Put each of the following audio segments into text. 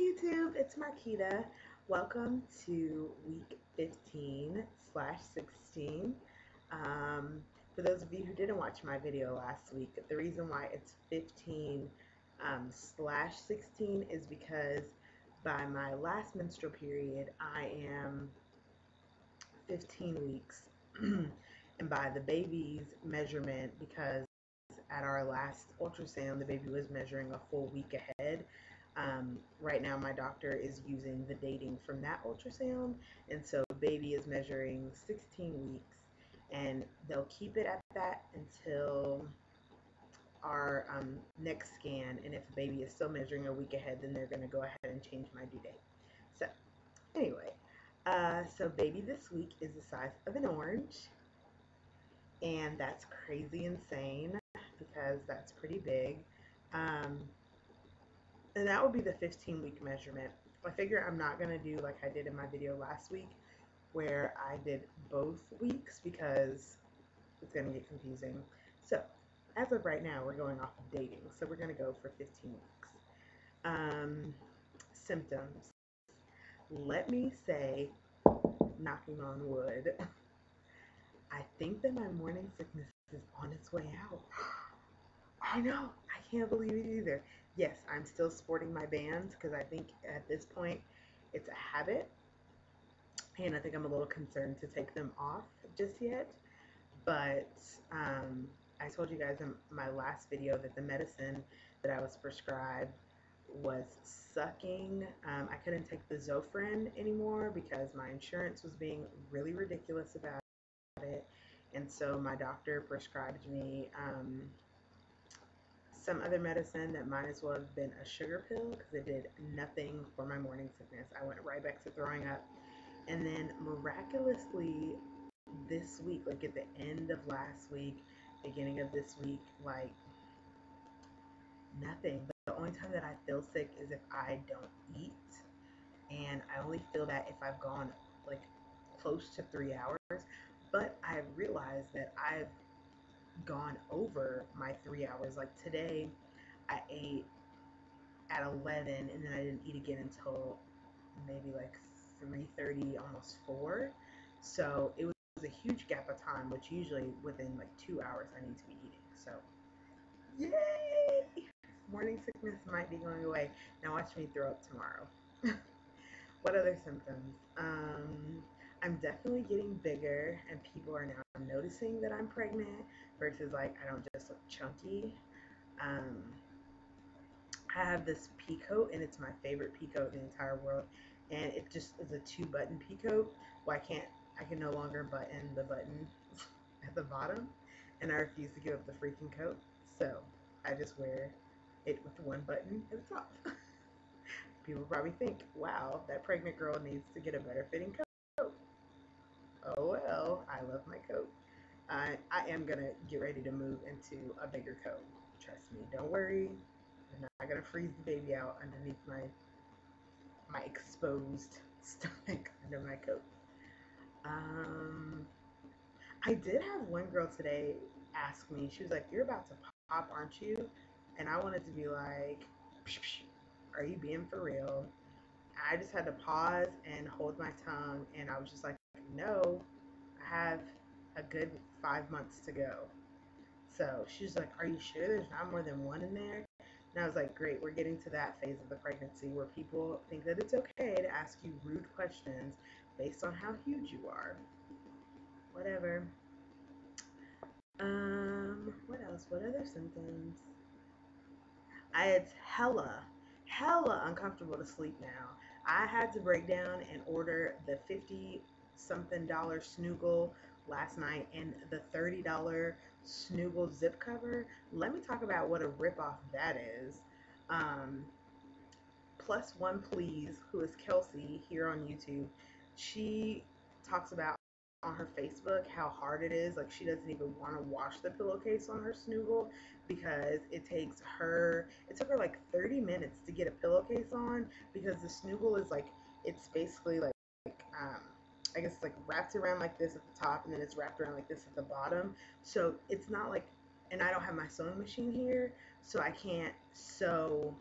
YouTube, it's Marquita. Welcome to week 15/16. For those of you who didn't watch my video last week, the reason why it's 15 slash 16 is because by my last menstrual period, I am 15 weeks. And by the baby's measurement, because at our last ultrasound, the baby was measuring a full week ahead. Right now, my doctor is using the dating from that ultrasound, and so baby is measuring 16 weeks, and they'll keep it at that until our next scan. And if the baby is still measuring a week ahead, then they're going to go ahead and change my due date. So, anyway, so baby this week is the size of an orange, and that's crazy insane because that's pretty big. Um, and that would be the 15-week measurement. I figure I'm not going to do like I did in my video last week where I did both weeks because it's going to get confusing. So as of right now, we're going off of dating. So we're going to go for 15 weeks. Symptoms. Let me say, knocking on wood, I think that my morning sickness is on its way out. I know. I can't believe it either. Yes, I'm still sporting my bands because I think at this point it's a habit. And I think I'm a little concerned to take them off just yet. But I told you guys in my last video that the medicine that I was prescribed was sucking. I couldn't take the Zofran anymore because my insurance was being really ridiculous about it. And so my doctor prescribed me some other medicine that might as well have been a sugar pill because it did nothing for my morning sickness. I went right back to throwing up. And then miraculously this week, like at the end of last week, beginning of this week, like nothing. The only time that I feel sick is if I don't eat. And I only feel that if I've gone like close to 3 hours. But I realized that I've gone over my 3 hours. Like today, I ate at 11, and then I didn't eat again until maybe like 3:30, almost 4. So it was a huge gap of time, which usually within like 2 hours I need to be eating. So yay! Morning sickness might be going away. Now watch me throw up tomorrow. What other symptoms? I'm definitely getting bigger, and people are now noticing that I'm pregnant versus like I don't just look chunky. Um, I have this pea coat, and it's my favorite pea coat in the entire world. And it just is a 2-button pea coat. Well, I can no longer button the button at the bottom, and I refuse to give up the freaking coat. So I just wear it with one button at the top. People probably think, wow, that pregnant girl needs to get a better fitting coat. Oh well, I love my coat. I am going to get ready to move into a bigger coat. Trust me, don't worry. I'm not going to freeze the baby out underneath my exposed stomach under my coat. I did have one girl today ask me, she was like, "You're about to pop, aren't you?" And I wanted to be like, psh, psh, "Are you being for real?" I just had to pause and hold my tongue, and I was just like, "No, I have a good 5 months to go." So she's like, "Are you sure there's not more than one in there?" And I was like, "Great, we're getting to that phase of the pregnancy where people think that it's okay to ask you rude questions based on how huge you are." Whatever. What else? What other symptoms? It's hella uncomfortable to sleep now. I had to break down and order the 50 something dollar Snoogle last night and the $30 Snoogle zip cover. Let me talk about what a ripoff that is. Um, Plus One Please, who is Kelsey here on YouTube, she talks about on her Facebook how hard it is. Like she doesn't even want to wash the pillowcase on her Snoogle because it took her like 30 minutes to get a pillowcase on because the Snoogle is like, it's basically like um, I guess like wrapped around like this at the top and then it's wrapped around like this at the bottom. So it's not like, and I don't have my sewing machine here, so I can't sew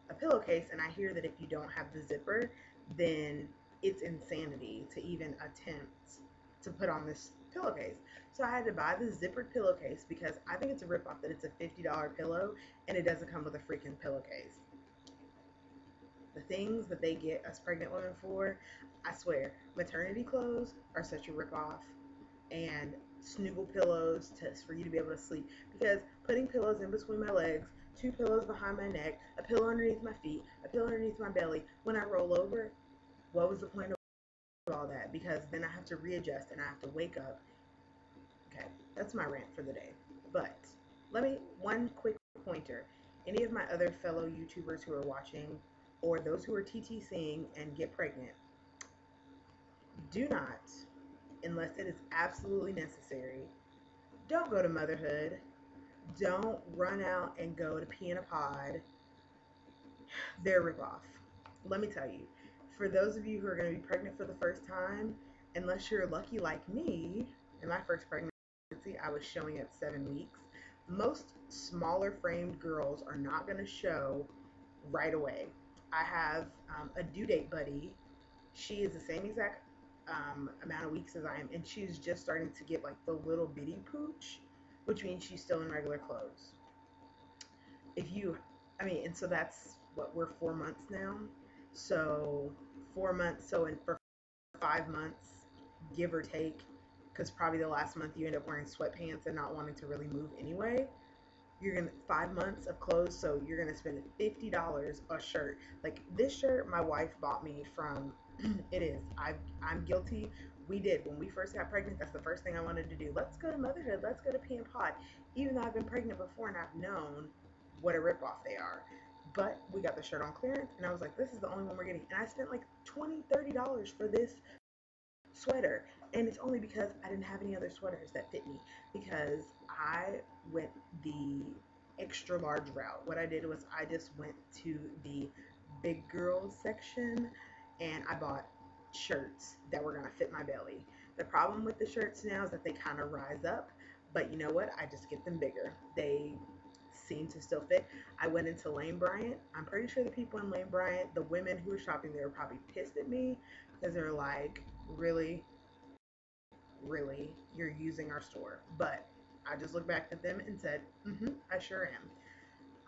a pillowcase, and I hear that if you don't have the zipper, then it's insanity to even attempt to put on this pillowcase. So I had to buy the zippered pillowcase because I think it's a ripoff that it's a $50 pillow and it doesn't come with a freaking pillowcase. The things that they get us pregnant women for, I swear, maternity clothes are such a ripoff, and snuggle pillows for you to be able to sleep. Because putting pillows in between my legs, two pillows behind my neck, a pillow underneath my feet, a pillow underneath my belly, when I roll over, what was the point of all that? Because then I have to readjust and I have to wake up. Okay, that's my rant for the day. But one quick pointer. Any of my other fellow YouTubers who are watching, or those who are TTCing and get pregnant, do not, unless it is absolutely necessary, don't go to motherhood. Don't run out and go to pee in a pod. They're a ripoff. Let me tell you, for those of you who are going to be pregnant for the first time, unless you're lucky like me, in my first pregnancy, I was showing at 7 weeks. Most smaller framed girls are not going to show right away. I have a due date buddy. She is the same exact amount of weeks as I am, and she's just starting to get like the little bitty pooch, which means she's still in regular clothes. And so that's what, we're 4 months now. So 4 months, for 5 months, give or take, because probably the last month you end up wearing sweatpants and not wanting to really move anyway. You're gonna 5 months of clothes, so you're gonna spend $50 a shirt. Like this shirt, my wife bought me from. It is. I'm guilty. We did when we first got pregnant. That's the first thing I wanted to do. Let's go to motherhood. Let's go to Pee and Pod. Even though I've been pregnant before and I've known what a ripoff they are. But we got the shirt on clearance, and I was like, this is the only one we're getting. And I spent like $20, $30 for this sweater, and it's only because I didn't have any other sweaters that fit me, because I went the extra large route. What I did was I just went to the big girls section and I bought shirts that were going to fit my belly. The problem with the shirts now is that they kind of rise up, but you know what? I just get them bigger. They seem to still fit. I went into Lane Bryant. I'm pretty sure the people in Lane Bryant, the women who were shopping there, were probably pissed at me because they're like, really, you're using our store? But I just looked back at them and said, I sure am.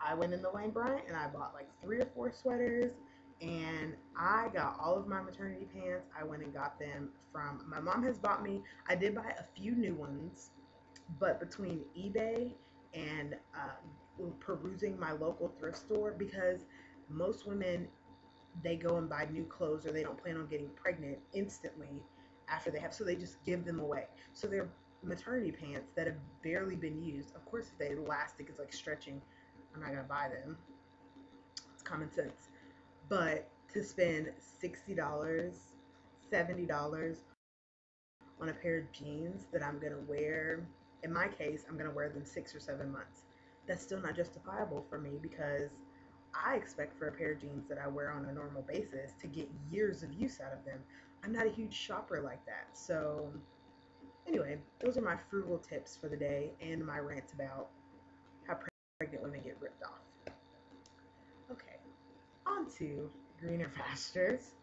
I went into Lane Bryant and I bought like 3 or 4 sweaters, and I got all of my maternity pants. I went and got them from, my mom has bought me, I did buy a few new ones, but between eBay and perusing my local thrift store, because most women, they go and buy new clothes, or they don't plan on getting pregnant instantly after they have, so they just give them away. So they're maternity pants that have barely been used. Of course, if the elastic is like stretching, I'm not gonna buy them. It's common sense. But to spend $60, $70 on a pair of jeans that I'm gonna wear, in my case, I'm gonna wear them 6 or 7 months. That's still not justifiable for me, because I expect for a pair of jeans that I wear on a normal basis to get years of use out of them. I'm not a huge shopper like that. So anyway, those are my frugal tips for the day and my rant about how pregnant women get ripped off. Okay, on to greener pastures.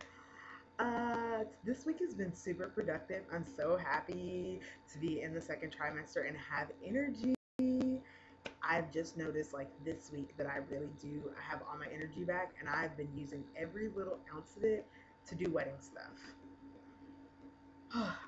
This week has been super productive. I'm so happy to be in the second trimester and have energy. I've just noticed like this week that I really do have all my energy back, and I've been using every little ounce of it to do wedding stuff.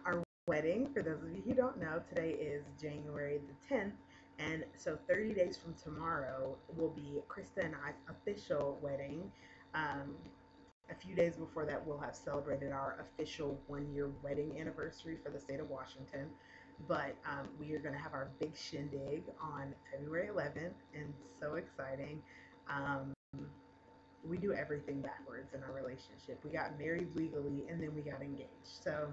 Our wedding, for those of you who don't know, today is January the 10th, and so 30 days from tomorrow will be Krista and I's official wedding. A few days before that, we'll have celebrated our official 1-year wedding anniversary for the state of Washington. But we are going to have our big shindig on February 11th, and so exciting. We do everything backwards in our relationship. We got married legally, and then we got engaged. So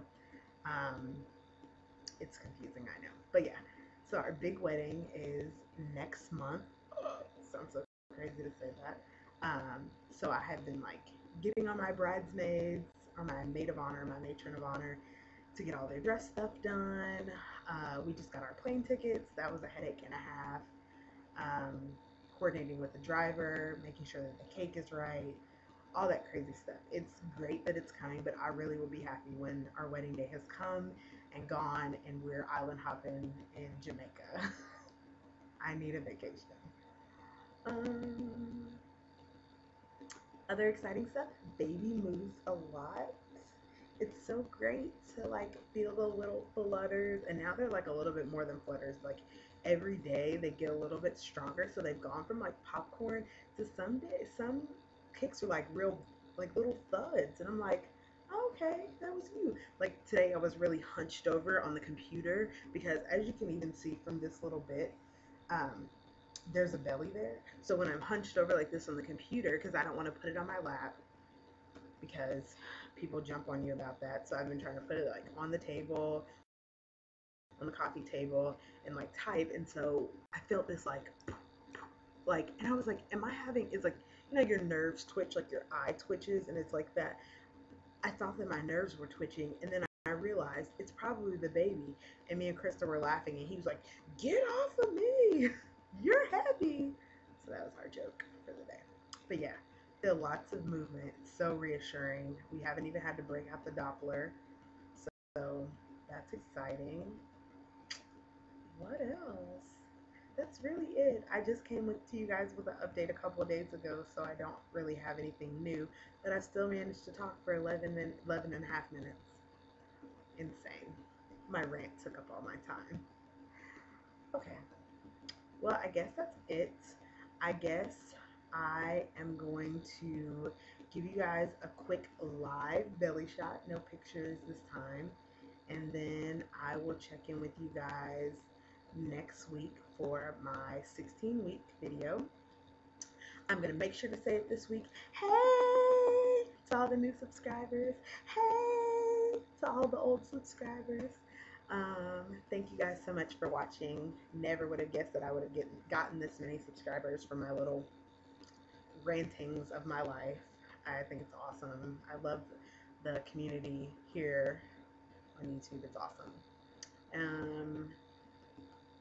it's confusing, I know. But yeah, so our big wedding is next month. Sounds so crazy to say that. So I have been like getting on my bridesmaids, or my maid of honor, my matron of honor, to get all their dress stuff done. We just got our plane tickets. That was a headache and a half. Of coordinating with the driver, making sure that the cake is right, all that crazy stuff. It's great that it's coming, but I really will be happy when our wedding day has come and gone and we're island hopping in Jamaica. I need a vacation. Um, Other exciting stuff, baby moves a lot. It's so great to like feel the little flutters, and now they're like a little bit more than flutters. Like every day they get a little bit stronger, so they've gone from like popcorn to some kicks are like real like little thuds, and I'm like, oh, okay, that was you. Like today I was really hunched over on the computer because as you can even see from this little bit, um, there's a belly there. So when I'm hunched over like this on the computer, because I don't want to put it on my lap because people jump on you about that. So I've been trying to put it like on the table, on the coffee table, and like type. And so I felt this like, and I was like, am I having? It's like your nerves twitch, like your eye twitches, and it's like that. I thought that my nerves were twitching, and then I realized it's probably the baby. And me and Krista were laughing, and he was like, "Get off of me! You're heavy." So that was our joke for the day. But yeah, feel lots of movement. So reassuring. We haven't even had to break out the Doppler, so that's exciting. What else? That's really it. I just came to you guys with an update a couple of days ago, so I don't really have anything new, but I still managed to talk for 11 and a half minutes. Insane. My rant took up all my time. Okay. Well, I guess that's it. I guess I am going to give you guys a quick live belly shot, no pictures this time, and then I will check in with you guys next week for my 16-week video. I'm going to make sure to say it this week. Hey to all the new subscribers. Hey to all the old subscribers. Thank you guys so much for watching. Never would have guessed that I would have gotten this many subscribers from my little rantings of my life. I think it's awesome. I love the community here on YouTube. It's awesome.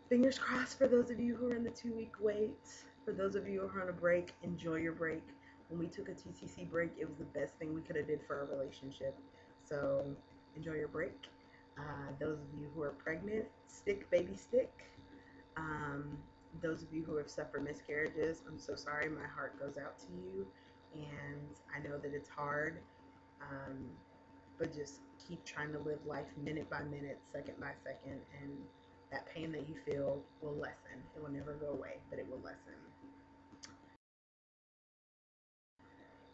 Fingers crossed for those of you who are in the 2-week wait. For those of you who are on a break, enjoy your break. When we took a TCC break, it was the best thing we could have did for our relationship. So enjoy your break. Those of you who are pregnant, stick, baby, stick. Those of you who have suffered miscarriages, I'm so sorry. My heart goes out to you. And I know that it's hard, but just keep trying to live life minute by minute, second by second, and that pain that you feel will lessen. It will never go away, but it will lessen.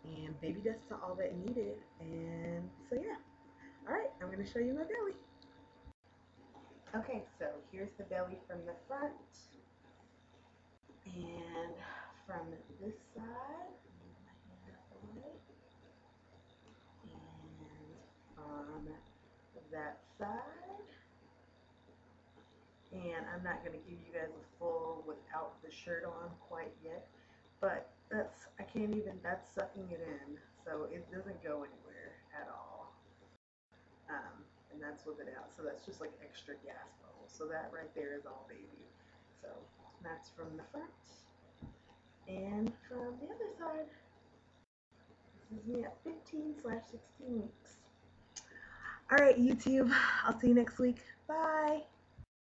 And baby dust to all that needed. And so yeah. Alright, I'm going to show you my belly. Okay, so here's the belly from the front. And from this side, and from that side. And I'm not going to give you guys a full without the shirt on quite yet, but that's sucking it in, so it doesn't go anywhere at all. And that's with it out, so that's just like extra gas bubbles. So that right there is all baby. So that's from the front. And from the other side, this is me at 15/16 weeks. Alright, YouTube, I'll see you next week. Bye.